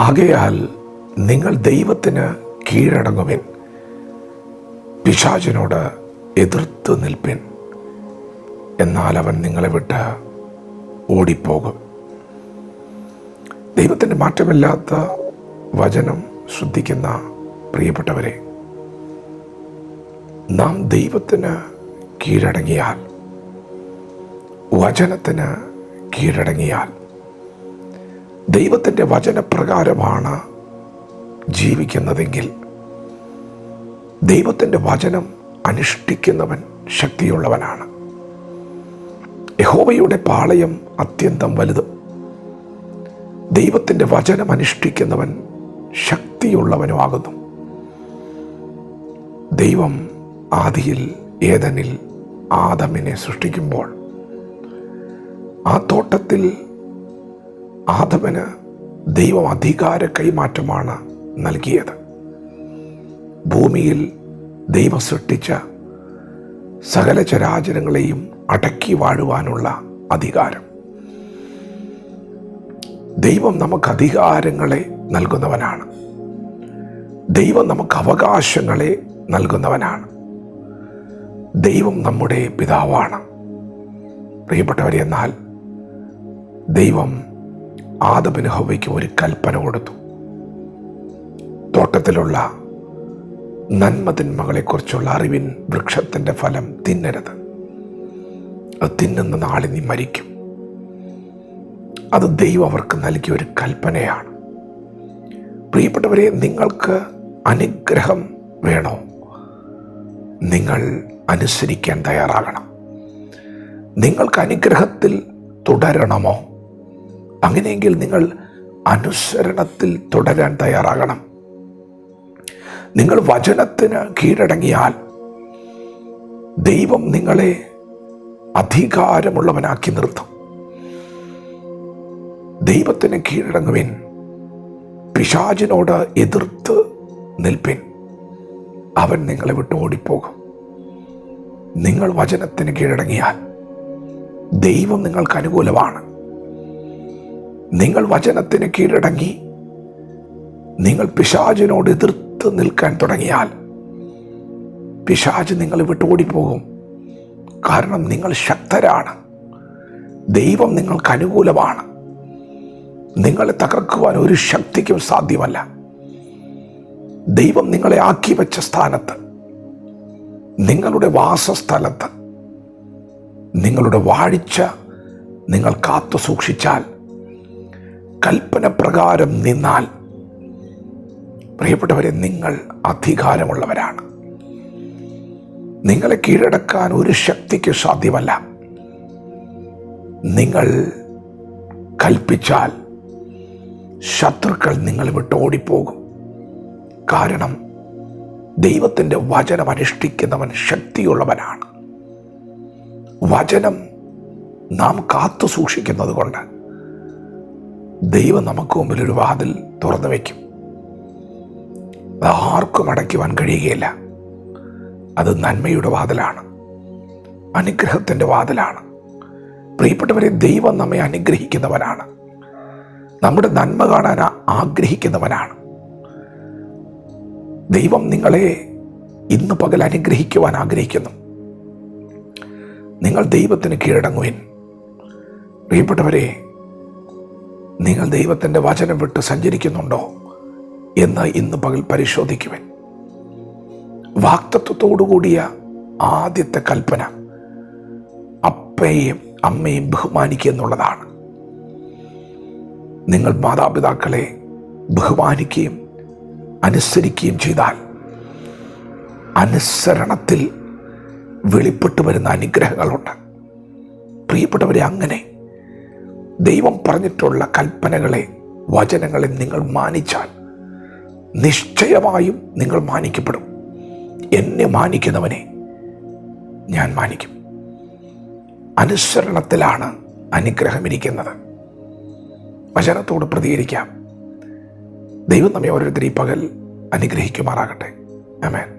ആകയാൽ നിങ്ങൾ ദൈവത്തിന് കീഴടങ്ങുവിൻ, പിശാചിനോട് എതിർത്ത് നിൽപ്പിൻ, എന്നാൽ അവൻ നിങ്ങളെ വിട്ട് ഓടിപ്പോകും. ദൈവത്തിൻ്റെ മാറ്റമില്ലാത്ത വചനം ശ്രദ്ധിക്കുന്ന പ്രിയപ്പെട്ടവരെ, നാം ദൈവത്തിന് കീഴടങ്ങിയാൽ, വചനത്തിന് കീഴടങ്ങിയാൽ, ദൈവത്തിൻ്റെ വചനപ്രകാരമാണ് ജീവിക്കുന്നതെങ്കിൽ, ദൈവത്തിൻ്റെ വചനം അനുഷ്ഠിക്കുന്നവൻ ശക്തിയുള്ളവനാണ്. യഹോവയുടെ പാളയം അത്യന്തം വലുതും ദൈവത്തിൻ്റെ വചനം അനുഷ്ഠിക്കുന്നവൻ ശക്തിയുള്ളവനുമാകുന്നു. ദൈവം ആദിയിൽ ഏദനിൽ ആദമിനെ സൃഷ്ടിക്കുമ്പോൾ ആ തോട്ടത്തിൽ ആദമിന് ദൈവം അധികാര കൈമാറ്റമാണ് നൽകിയത്. ഭൂമിയിൽ ദൈവം സൃഷ്ടിച്ച സകല ചരാചരങ്ങളെയും അടക്കി വാഴുവാനുള്ള അധികാരം. ദൈവം നമുക്ക് അധികാരങ്ങളെ നൽകുന്നവനാണ്. ദൈവം നമുക്ക് അവകാശങ്ങളെ നൽകുന്നവനാണ്. ദൈവം നമ്മുടെ പിതാവാണ്. പ്രിയപ്പെട്ടവരെ, എന്നാൽ ദൈവം ആദമിന് ഹവ്വയ്ക്കും ഒരു കൽപ്പന കൊടുത്തു. തോട്ടത്തിലുള്ള നന്മതിന്മകളെക്കുറിച്ചുള്ള അറിവിൻ വൃക്ഷത്തിൻ്റെ ഫലം തിന്നരുത്, അത് തിന്നുന്ന നാളിൽ നീ മരിക്കും. അത് ദൈവം അവർക്ക് നൽകിയ ഒരു കൽപ്പനയാണ്. പ്രിയപ്പെട്ടവരെ, നിങ്ങൾക്ക് അനുഗ്രഹം വേണോ? നിങ്ങൾ അനുസരിക്കാൻ തയ്യാറാകണം. നിങ്ങൾക്ക് അനുഗ്രഹത്തിൽ തുടരണമോ? അങ്ങനെയെങ്കിൽ നിങ്ങൾ അനുസരണത്തിൽ തുടരാൻ തയ്യാറാകണം. നിങ്ങൾ വചനത്തിന് കീഴടങ്ങിയാൽ ദൈവം നിങ്ങളെ അധികാരമുള്ളവനാക്കി നിർത്തും. ദൈവത്തിന് കീഴടങ്ങുവിൻ, പിശാചിനോട് എതിർത്ത് നിൽപ്പിൻ, അവൻ നിങ്ങളെ വിട്ട് ഓടിപ്പോകും. നിങ്ങൾ വചനത്തിന് കീഴടങ്ങിയാൽ ദൈവം നിങ്ങൾക്ക് അനുകൂലമാണ്. നിങ്ങൾ വചനത്തിന് കീഴടങ്ങി നിങ്ങൾ പിശാചിനോട് എതിർത്ത് നിൽക്കാൻ തുടങ്ങിയാൽ പിശാച് നിങ്ങളെ വിട്ട് ഓടിപ്പോകും. കാരണം നിങ്ങൾ ശക്തരാണ്. ദൈവം നിങ്ങൾക്ക് അനുകൂലമാണ്. നിങ്ങളെ തകർക്കുവാൻ ഒരു ശക്തിക്കും സാധ്യമല്ല. ദൈവം നിങ്ങളെ ആക്കി വെച്ച സ്ഥാനത്ത്, നിങ്ങളുടെ വാസസ്ഥലത്ത്, നിങ്ങളുടെ വാഴ്ച നിങ്ങൾ കാത്തു സൂക്ഷിച്ചാൽ, കൽപ്പന പ്രകാരം നിന്നാൽ, പ്രിയപ്പെട്ടവരെ, നിങ്ങൾ അധികാരമുള്ളവരാണ്. നിങ്ങളെ കീഴടക്കാൻ ഒരു ശക്തിക്ക് സാധ്യമല്ല. നിങ്ങൾ കൽപ്പിച്ചാൽ ശത്രുക്കൾ നിങ്ങളെ വിട്ട് ഓടിപ്പോകും. കാരണം ദൈവത്തിൻ്റെ വചനം അനുഷ്ഠിക്കുന്നവൻ ശക്തിയുള്ളവനാണ്. വചനം നാം കാത്തു സൂക്ഷിക്കുന്നത് കൊണ്ട് ദൈവം നമുക്ക് മുമ്പിൽ ഒരു വാതിൽ തുറന്നു വയ്ക്കും. അത് ആർക്കും അടയ്ക്കുവാൻ കഴിയുകയില്ല. അത് നന്മയുടെ വാതിലാണ്, അനുഗ്രഹത്തിൻ്റെ വാതിലാണ്. പ്രിയപ്പെട്ടവരെ, ദൈവം നമ്മെ അനുഗ്രഹിക്കുന്നവനാണ്. നമ്മുടെ നന്മ കാണാൻ ആഗ്രഹിക്കുന്നവനാണ്. ദൈവം നിങ്ങളെ ഇന്ന് പകൽ അനുഗ്രഹിക്കുവാൻ ആഗ്രഹിക്കുന്നു. നിങ്ങൾ ദൈവത്തിന് കീഴടങ്ങുവിൻ. പ്രിയപ്പെട്ടവരെ, നിങ്ങൾ ദൈവത്തിൻ്റെ വചനം വിട്ട് സഞ്ചരിക്കുന്നുണ്ടോ എന്ന് ഇന്ന് പകൽ പരിശോധിക്കുവിൻ. വാഗ്ദത്തത്തോടുകൂടിയ ആദ്യത്തെ കൽപ്പന അപ്പയെയും അമ്മയും ബഹുമാനിക്കുക എന്നുള്ളതാണ്. നിങ്ങൾ മാതാപിതാക്കളെ ബഹുമാനിക്കുകയും അനുസരിക്കുകയും ചെയ്താൽ അനുസരണത്തിൽ വെളിപ്പെട്ടു വരുന്ന അനുഗ്രഹങ്ങളുണ്ട്. പ്രിയപ്പെട്ടവരെ, അങ്ങനെ ദൈവം പറഞ്ഞിട്ടുള്ള കൽപ്പനകളെ, വചനങ്ങളെ നിങ്ങൾ മാനിച്ചാൽ നിശ്ചയമായും നിങ്ങൾ മാനിക്കപ്പെടും. എന്നെ മാനിക്കുന്നവനെ ഞാൻ മാനിക്കും. അനുസരണത്തിലാണ് അനുഗ്രഹമിരിക്കുന്നത്. വചനത്തോട് പ്രതികരിക്കാം. ദൈവം നമ്മെ ഓരോരുത്തരും ഈ പകൽ അനുഗ്രഹിക്കുമാറാകട്ടെ. ആമേൻ.